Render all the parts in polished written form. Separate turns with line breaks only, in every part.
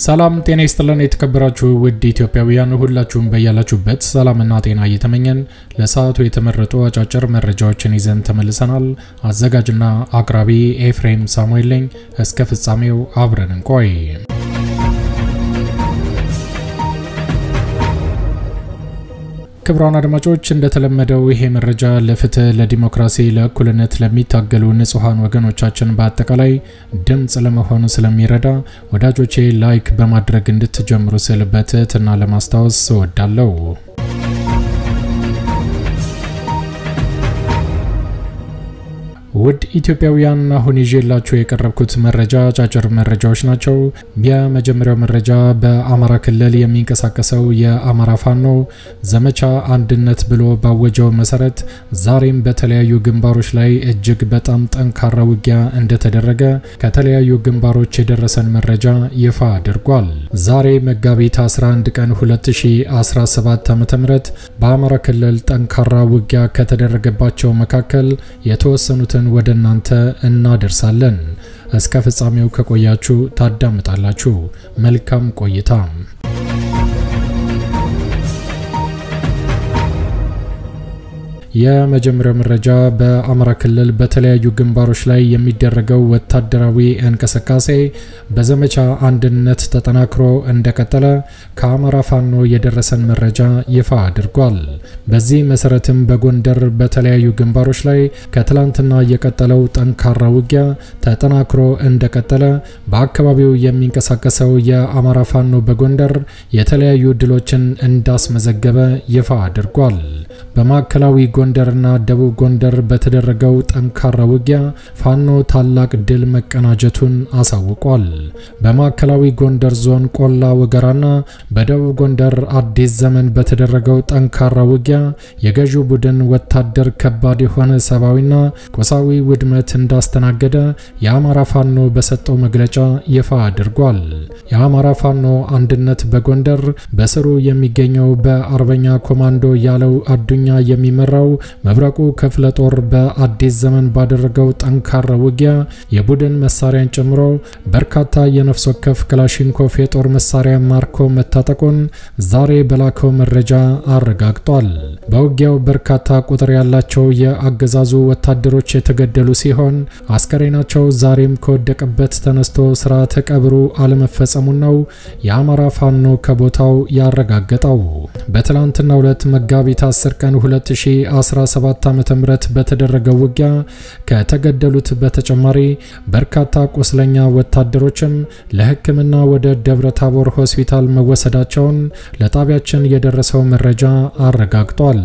ሰላም ጤና ይስጥልን የተከበራችሁ ውድ ኢትዮጵያውያን ሁላችሁም በያላችሁበት ሰላምና ጤና እየተመኘን ለሰዓቱ የተመረጡ አጫጭር መረጃዎችን ይዘን ተመልሰናል። አዘጋጅና አቅራቢ ኤፍሬም ሳሙኤል ነኝ። እስከ ፍጻሜው አብረን እንቆይ። ክብራን አድማጮች እንደተለመደው ይሄ መረጃ ለፍትህ ለዲሞክራሲ ለእኩልነት ለሚታገሉ ንጹሃን ወገኖቻችን በአጠቃላይ ድምጽ ለመሆን ስለሚረዳ ወዳጆቼ ላይክ በማድረግ እንድትጀምሩ ስል በትህትና ለማስታወስ እወዳለሁ። ውድ ኢትዮጵያውያን አሁን ይዤላችሁ የቀረብኩት መረጃ አጫጭር መረጃዎች ናቸው። የመጀመሪያው መረጃ በአማራ ክልል የሚንቀሳቀሰው የአማራ ፋኖ ዘመቻ አንድነት ብሎ ባወጀው መሰረት ዛሬም በተለያዩ ግንባሮች ላይ እጅግ በጣም ጠንካራ ውጊያ እንደተደረገ ከተለያዩ ግንባሮች የደረሰን መረጃ ይፋ አድርጓል። ዛሬ መጋቢት 11 ቀን 2017 ዓ.ም በአማራ ክልል ጠንካራ ውጊያ ከተደረገባቸው መካከል የተወሰኑት ወደ እናንተ እናደርሳለን። እስከ ፍጻሜው ከቆያችሁ ታዳምጣላችሁ። መልካም ቆይታ። የመጀመሪያው መረጃ በአማራ ክልል በተለያዩ ግንባሮች ላይ የሚደረገው ወታደራዊ እንቅስቃሴ በዘመቻ አንድነት ተጠናክሮ እንደቀጠለ ከአማራ ፋኖ የደረሰን መረጃ ይፋ አድርጓል። በዚህ መሰረትም በጎንደር በተለያዩ ግንባሮች ላይ ከትላንትና የቀጠለው ጠንካራ ውጊያ ተጠናክሮ እንደቀጠለ በአካባቢው የሚንቀሳቀሰው የአማራ ፋኖ በጎንደር የተለያዩ ድሎችን እንዳስመዘገበ ይፋ አድርጓል። በማዕከላዊ ጎንደርና ደቡብ ጎንደር በተደረገው ጠንካራ ውጊያ ፋኖ ታላቅ ድል መቀናጀቱን አሳውቋል። በማዕከላዊ ጎንደር ዞን ቆላ ወገራና በደቡብ ጎንደር አዲስ ዘመን በተደረገው ጠንካራ ውጊያ የገዢው ቡድን ወታደር ከባድ የሆነ ሰብአዊና ቁሳዊ ውድመት እንዳስተናገደ የአማራ ፋኖ በሰጠው መግለጫ ይፋ አድርጓል። የአማራ ፋኖ አንድነት በጎንደር በስሩ የሚገኘው በአርበኛ ኮማንዶ ያለው አዱኛ የሚመራው መብረቁ ክፍለ ጦር በአዲስ ዘመን ባደረገው ጠንካራ ውጊያ የቡድን መሳሪያን ጨምሮ በርካታ የነፍስ ወከፍ ክላሽንኮቭ የጦር መሳሪያ ማርኮ መታጠቁን ዛሬ በላከው መረጃ አረጋግጧል። በውጊያው በርካታ ቁጥር ያላቸው የአገዛዙ ወታደሮች የተገደሉ ሲሆን አስከሬናቸው ዛሬም ከወደቀበት ተነስቶ ስርዓተ ቀብሩ አለመፈጸሙን ነው የአማራ ፋኖ ከቦታው ያረጋገጠው። በትላንትናው ዕለት መጋቢት 10 ቀን 2017 ዓ.ም በተደረገው ውጊያ ከተገደሉት በተጨማሪ በርካታ ቁስለኛ ወታደሮችም ለሕክምና ወደ ደብረታቦር ሆስፒታል መወሰዳቸውን ለጣቢያችን የደረሰው መረጃ አረጋግጧል።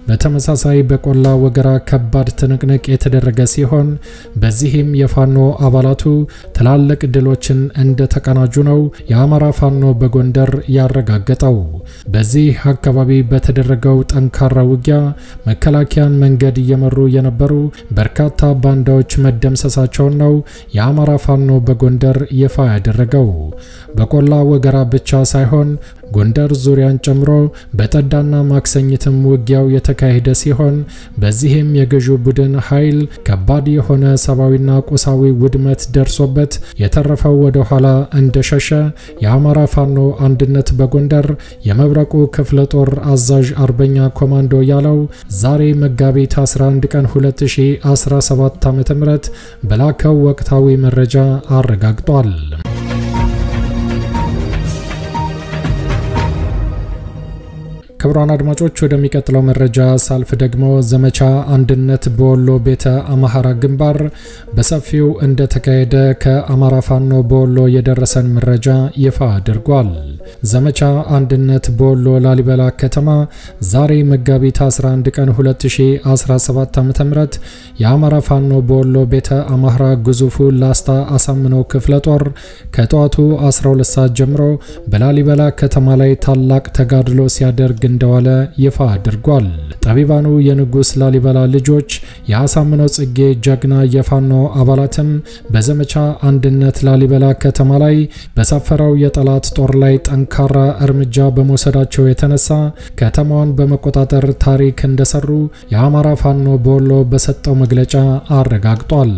በተመሳሳይ በቆላ ወገራ ከባድ ትንቅንቅ የተደረገ ሲሆን በዚህም የፋኖ አባላቱ ትላልቅ ድሎችን እንደተቀናጁ ነው የአማራ ፋኖ በጎንደር ያረጋገጠው። በዚህ አካባቢ በተደረገው ጠንካራ ውጊያ መከላከያን መንገድ እየመሩ የነበሩ በርካታ ባንዳዎች መደምሰሳቸውን ነው የአማራ ፋኖ በጎንደር ይፋ ያደረገው። በቆላ ወገራ ብቻ ሳይሆን ጎንደር ዙሪያን ጨምሮ በጠዳና ማክሰኝትም ውጊያው የተካሄደ ሲሆን በዚህም የገዢው ቡድን ኃይል ከባድ የሆነ ሰብአዊና ቁሳዊ ውድመት ደርሶበት የተረፈው ወደ ኋላ እንደሸሸ የአማራ ፋኖ አንድነት በጎንደር የመብረቁ ክፍለ ጦር አዛዥ አርበኛ ኮማንዶ ያለው ዛሬ መጋቢት 11 ቀን 2017 ዓ.ም በላከው ወቅታዊ መረጃ አረጋግጧል። ክብራን አድማጮች ወደሚቀጥለው መረጃ ሳልፍ ደግሞ ዘመቻ አንድነት በወሎ ቤተ አማራ ግንባር በሰፊው እንደተካሄደ ከአማራ ፋኖ በወሎ የደረሰን መረጃ ይፋ አድርጓል። ዘመቻ አንድነት በወሎ ላሊበላ ከተማ ዛሬ መጋቢት 11 ቀን 2017 ዓ.ም የአማራ ፋኖ በወሎ ቤተ አማራ ግዙፉ ላስታ አሳምነው ክፍለ ጦር ከጧቱ 12 ሰዓት ጀምሮ በላሊበላ ከተማ ላይ ታላቅ ተጋድሎ ሲያደርግ እንደዋለ ይፋ አድርጓል። ጠቢባኑ የንጉስ ላሊበላ ልጆች የአሳምነው ጽጌ ጀግና የፋኖ አባላትም በዘመቻ አንድነት ላሊበላ ከተማ ላይ በሰፈረው የጠላት ጦር ላይ ጠንካራ እርምጃ በመውሰዳቸው የተነሳ ከተማዋን በመቆጣጠር ታሪክ እንደሰሩ የአማራ ፋኖ በወሎ በሰጠው መግለጫ አረጋግጧል።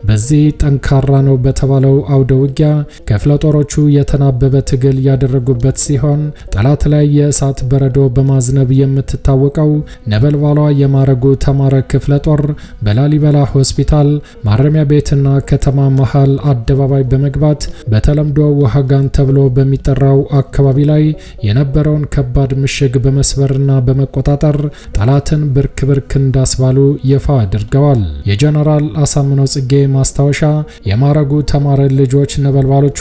በዚህ ጠንካራ ነው በተባለው አውደ ውጊያ ክፍለ ጦሮቹ የተናበበ ትግል ያደረጉበት ሲሆን ጠላት ላይ የእሳት በረዶ በማዝነብ የምትታወቀው ነበልባሏ የማረጉ ተማረ ክፍለ ጦር በላሊበላ ሆስፒታል ማረሚያ ቤትና ከተማ መሃል አደባባይ በመግባት በተለምዶ ወሃጋን ተብሎ በሚጠራው አካባቢ ላይ የነበረውን ከባድ ምሽግ በመስበርና በመቆጣጠር ጠላትን ብርክ እንዳስባሉ ይፋ አድርገዋል። የጀነራል አሳምነው ጽጌ ማስታወሻ የማረጉ ተማረ ልጆች ነበልባሎቹ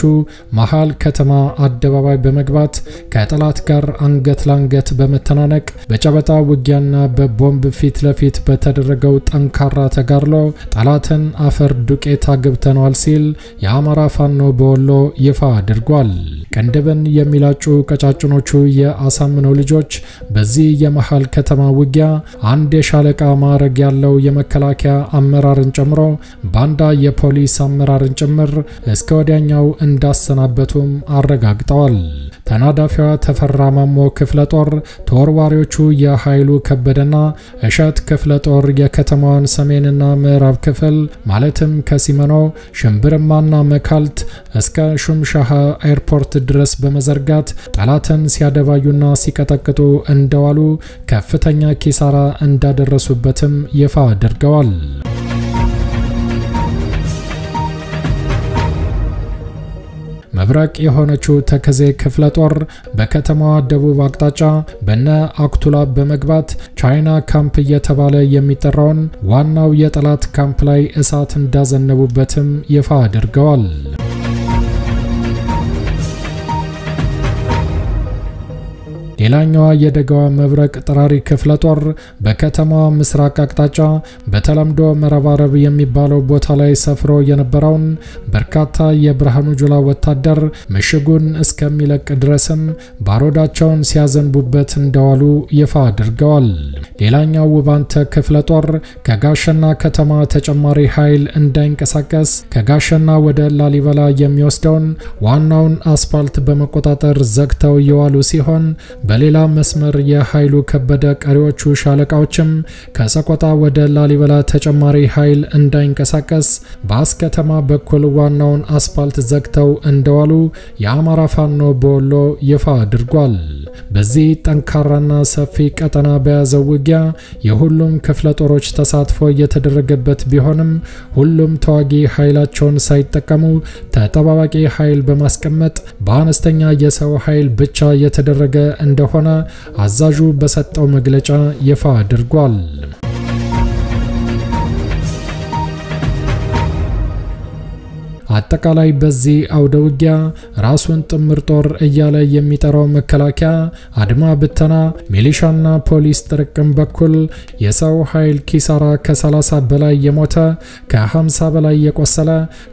መሃል ከተማ አደባባይ በመግባት ከጠላት ጋር አንገት ላንገት በመተናነቅ በጨበጣ ውጊያና በቦምብ ፊት ለፊት በተደረገው ጠንካራ ተጋድሎ ጠላትን አፈር ዱቄት አግብተናል ሲል የአማራ ፋኖ በወሎ ይፋ አድርጓል። ቀንደበን የሚላጩ ቀጫጭኖቹ የአሳምነው ልጆች በዚህ የመሃል ከተማ ውጊያ አንድ የሻለቃ ማዕረግ ያለው የመከላከያ አመራርን ጨምሮ ባንዳ የፖሊስ አመራርን ጭምር እስከ ወዲያኛው እንዳሰናበቱም አረጋግጠዋል። ተናዳፊዋ ተፈራ ማሞ ክፍለ ጦር ተወርዋሪዎቹ የኃይሉ ከበደና እሸት ክፍለ ጦር የከተማዋን ሰሜንና ምዕራብ ክፍል ማለትም ከሲመኖ ሽምብርማና መካልት እስከ ሹምሻሃ ኤርፖርት ድረስ በመዘርጋት ጠላትን ሲያደባዩና ሲቀጠቅጡ እንደዋሉ ከፍተኛ ኪሳራ እንዳደረሱበትም ይፋ አድርገዋል። መብረቅ የሆነችው ተከዜ ክፍለ ጦር በከተማዋ ደቡብ አቅጣጫ በነ አክቱላ በመግባት ቻይና ካምፕ እየተባለ የሚጠራውን ዋናው የጠላት ካምፕ ላይ እሳት እንዳዘነቡበትም ይፋ አድርገዋል። ሌላኛዋ የደጋዋ መብረቅ ጥራሪ ክፍለ ጦር በከተማዋ ምስራቅ አቅጣጫ በተለምዶ መረባረብ የሚባለው ቦታ ላይ ሰፍሮ የነበረውን በርካታ የብርሃኑ ጁላ ወታደር ምሽጉን እስከሚለቅ ድረስም ባሮዳቸውን ሲያዘንቡበት እንደዋሉ ይፋ አድርገዋል። ሌላኛው ውባንተ ክፍለ ጦር ከጋሸና ከተማ ተጨማሪ ኃይል እንዳይንቀሳቀስ ከጋሸና ወደ ላሊበላ የሚወስደውን ዋናውን አስፋልት በመቆጣጠር ዘግተው የዋሉ ሲሆን በሌላ መስመር የኃይሉ ከበደ ቀሪዎቹ ሻለቃዎችም ከሰቆጣ ወደ ላሊበላ ተጨማሪ ኃይል እንዳይንቀሳቀስ በአስከተማ በኩል ዋናውን አስፋልት ዘግተው እንደዋሉ የአማራ ፋኖ በወሎ ይፋ አድርጓል። በዚህ ጠንካራና ሰፊ ቀጠና በያዘው ውጊያ የሁሉም ክፍለ ጦሮች ተሳትፎ የተደረገበት ቢሆንም ሁሉም ተዋጊ ኃይላቸውን ሳይጠቀሙ ተጠባባቂ ኃይል በማስቀመጥ በአነስተኛ የሰው ኃይል ብቻ የተደረገ እንደሆነ አዛዡ በሰጠው መግለጫ ይፋ አድርጓል። አጠቃላይ በዚህ አውደ ውጊያ ራሱን ጥምር ጦር እያለ የሚጠራው መከላከያ አድማ ብተና ሚሊሻና ፖሊስ ጥርቅም በኩል የሰው ኃይል ኪሳራ ከ30 በላይ የሞተ ከ50 በላይ የቆሰለ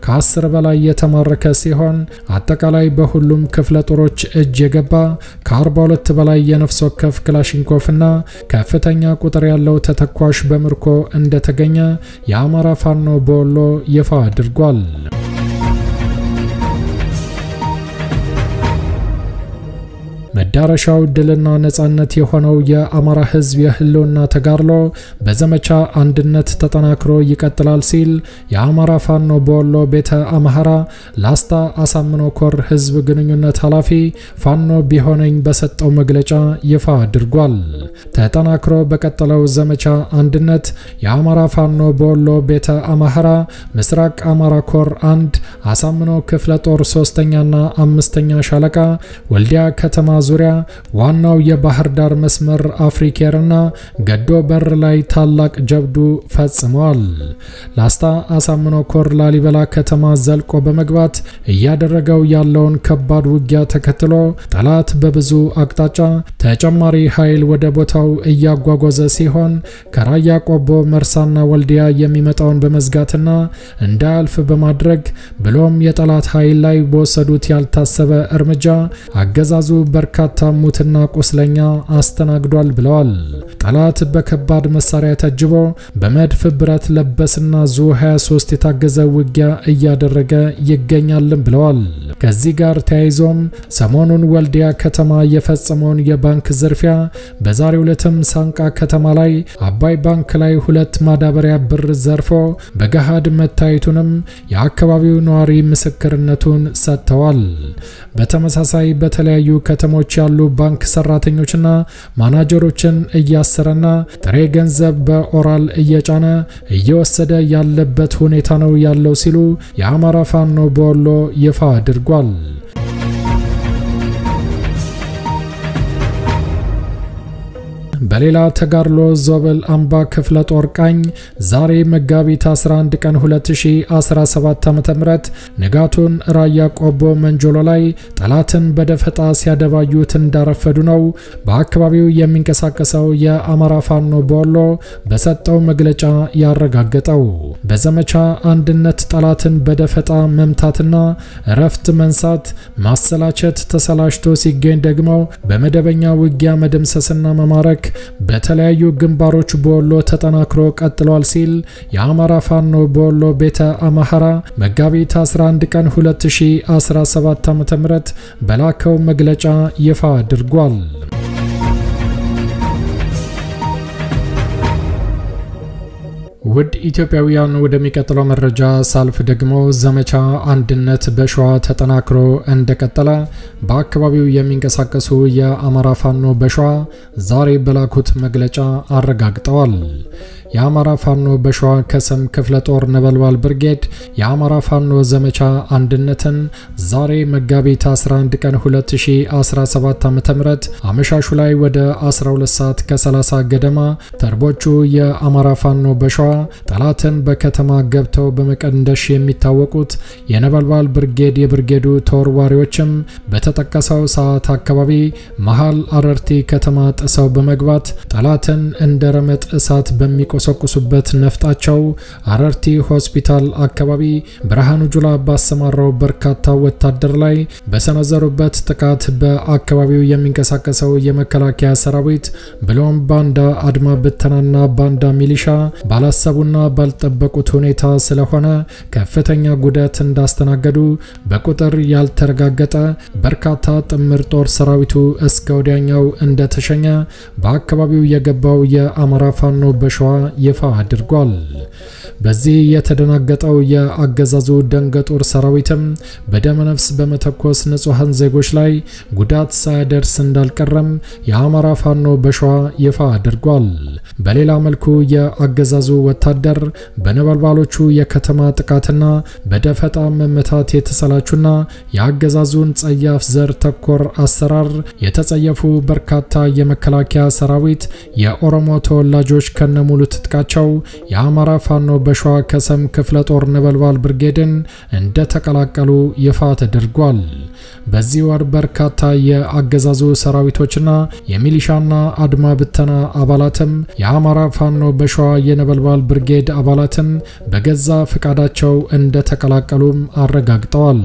ከ10 በላይ የተማረከ ሲሆን አጠቃላይ በሁሉም ክፍለ ጦሮች እጅ የገባ ከ42 በላይ የነፍስ ወከፍ ክላሽንኮፍና ከፍተኛ ቁጥር ያለው ተተኳሽ በምርኮ እንደተገኘ የአማራ ፋኖ በወሎ ይፋ አድርጓል። መዳረሻው ድልና ነጻነት የሆነው የአማራ ሕዝብ የህልውና ተጋድሎ በዘመቻ አንድነት ተጠናክሮ ይቀጥላል ሲል የአማራ ፋኖ በወሎ ቤተ አማራ ላስታ አሳምነው ኮር ሕዝብ ግንኙነት ኃላፊ ፋኖ ቢሆነኝ በሰጠው መግለጫ ይፋ አድርጓል። ተጠናክሮ በቀጠለው ዘመቻ አንድነት የአማራ ፋኖ በወሎ ቤተ አማራ ምስራቅ አማራ ኮር 1 አሳምነው ክፍለ ጦር 3ኛና 5ኛ ሻለቃ ወልዲያ ከተማ ዙሪያ ዋናው የባህር ዳር መስመር አፍሪኬርና ገዶ በር ላይ ታላቅ ጀብዱ ፈጽመዋል። ላስታ አሳምነው ኮር ላሊበላ ከተማ ዘልቆ በመግባት እያደረገው ያለውን ከባድ ውጊያ ተከትሎ ጠላት በብዙ አቅጣጫ ተጨማሪ ኃይል ወደ ቦታው እያጓጓዘ ሲሆን ከራያ ቆቦ መርሳና ወልዲያ የሚመጣውን በመዝጋትና እንዳያልፍ በማድረግ ብሎም የጠላት ኃይል ላይ በወሰዱት ያልታሰበ እርምጃ አገዛዙ በርካታ በርካታ ሙትና ቁስለኛ አስተናግዷል ብለዋል። ጠላት በከባድ መሳሪያ ታጅቦ በመድፍ ብረት ለበስና ዙ 23 የታገዘ ውጊያ እያደረገ ይገኛልም ብለዋል። ከዚህ ጋር ተያይዞም ሰሞኑን ወልዲያ ከተማ የፈጸመውን የባንክ ዝርፊያ በዛሬው ዕለትም ሳንቃ ከተማ ላይ አባይ ባንክ ላይ 2 ማዳበሪያ ብር ዘርፎ በገሃድ መታየቱንም የአካባቢው ነዋሪ ምስክርነቱን ሰጥተዋል። በተመሳሳይ በተለያዩ ከተሞች ያሉ ባንክ ሰራተኞችና ማናጀሮችን እያሰረና ጥሬ ገንዘብ በኦራል እየጫነ እየወሰደ ያለበት ሁኔታ ነው ያለው ሲሉ የአማራ ፋኖ በወሎ ይፋ አድርጓል። በሌላ ተጋድሎ ዞብል አምባ ክፍለ ጦር ቃኝ ዛሬ መጋቢት 11 ቀን 2017 ዓ.ም ንጋቱን ራያ ቆቦ መንጆሎ ላይ ጠላትን በደፈጣ ሲያደባዩት እንዳረፈዱ ነው በአካባቢው የሚንቀሳቀሰው የአማራ ፋኖ በወሎ በሰጠው መግለጫ ያረጋገጠው። በዘመቻ አንድነት ጠላትን በደፈጣ መምታትና እረፍት መንሳት ማሰላቸት ተሰላሽቶ ሲገኝ ደግሞ በመደበኛ ውጊያ መደምሰስና መማረክ በተለያዩ ግንባሮች በወሎ ተጠናክሮ ቀጥሏል ሲል የአማራ ፋኖ በወሎ ቤተ አማራ መጋቢት 11 ቀን 2017 ዓ.ም በላከው መግለጫ ይፋ አድርጓል። ውድ ኢትዮጵያውያን ወደሚቀጥለው መረጃ ሳልፍ ደግሞ ዘመቻ አንድነት በሸዋ ተጠናክሮ እንደቀጠለ በአካባቢው የሚንቀሳቀሱ የአማራ ፋኖ በሸዋ ዛሬ በላኩት መግለጫ አረጋግጠዋል። የአማራ ፋኖ በሸዋ ከሰም ክፍለ ጦር ነበልባል ብርጌድ የአማራ ፋኖ ዘመቻ አንድነትን ዛሬ መጋቢት 11 ቀን 2017 ዓ.ም አመሻሹ ላይ ወደ 12 ሰዓት ከ30 ገደማ ተርቦቹ የአማራ ፋኖ በሸዋ ጠላትን በከተማ ገብተው በመቀንደሽ የሚታወቁት የነበልባል ብርጌድ የብርጌዱ ተወርዋሪዎችም በተጠቀሰው ሰዓት አካባቢ መሃል አረርቲ ከተማ ጥሰው በመግባት ጠላትን እንደ ረመጥ እሳት በሚቆሰቁሱበት ነፍጣቸው አረርቲ ሆስፒታል አካባቢ ብርሃኑ ጁላ ባሰማራው በርካታ ወታደር ላይ በሰነዘሩበት ጥቃት በአካባቢው የሚንቀሳቀሰው የመከላከያ ሰራዊት ብሎም ባንዳ አድማ ብተናና ባንዳ ሚሊሻ ባላሰቡና ባልጠበቁት ሁኔታ ስለሆነ ከፍተኛ ጉዳት እንዳስተናገዱ በቁጥር ያልተረጋገጠ በርካታ ጥምር ጦር ሰራዊቱ እስከ ወዲያኛው እንደተሸኘ በአካባቢው የገባው የአማራ ፋኖ በሸዋ ይፋ አድርጓል። በዚህ የተደናገጠው የአገዛዙ ደንገጦር ሰራዊትም በደመነፍስ በመተኮስ ንጹሃን ዜጎች ላይ ጉዳት ሳያደርስ እንዳልቀረም የአማራ ፋኖ በሸዋ ይፋ አድርጓል። በሌላ መልኩ የአገዛዙ ወታደር በነበልባሎቹ የከተማ ጥቃትና በደፈጣ መመታት የተሰላቹና የአገዛዙን ጸያፍ ዘር ተኮር አሰራር የተጸየፉ በርካታ የመከላከያ ሰራዊት የኦሮሞ ተወላጆች ከነሙሉ ትጥቃቸው የአማራ ፋኖ በሸዋ ከሰም ክፍለ ጦር ነበልባል ብርጌድን እንደተቀላቀሉ ይፋ ተደርጓል። በዚህ ወር በርካታ የአገዛዙ ሰራዊቶችና የሚሊሻና አድማ ብተና አባላትም የአማራ ፋኖ በሸዋ የነበልባል ብርጌድ አባላትን በገዛ ፍቃዳቸው እንደተቀላቀሉም አረጋግጠዋል።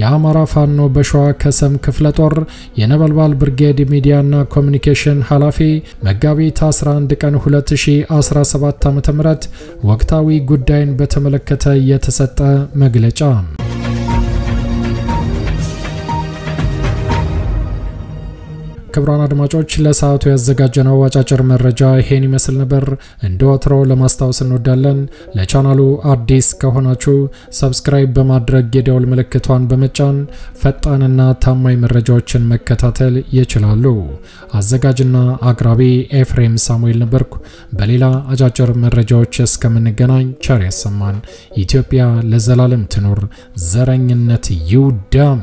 የአማራ ፋኖ በሸዋ ከሰም ክፍለ ጦር የነበልባል ብርጌድ ሚዲያና ኮሙኒኬሽን ኃላፊ መጋቢት 11 ቀን 2017 ዓ.ም ወቅታዊ ጉዳይን በተመለከተ የተሰጠ መግለጫ። ክቡራን አድማጮች ለሰዓቱ ያዘጋጀነው አጫጭር መረጃ ይሄን ይመስል ነበር። እንደወትሮ ለማስታወስ እንወዳለን ለቻናሉ አዲስ ከሆናችሁ ሰብስክራይብ በማድረግ የደወል ምልክቷን በመጫን ፈጣንና ታማኝ መረጃዎችን መከታተል ይችላሉ። አዘጋጅና አቅራቢ ኤፍሬም ሳሙኤል ነበርኩ። በሌላ አጫጭር መረጃዎች እስከምንገናኝ ቸር ያሰማን። ኢትዮጵያ ለዘላለም ትኑር። ዘረኝነት ይውደም።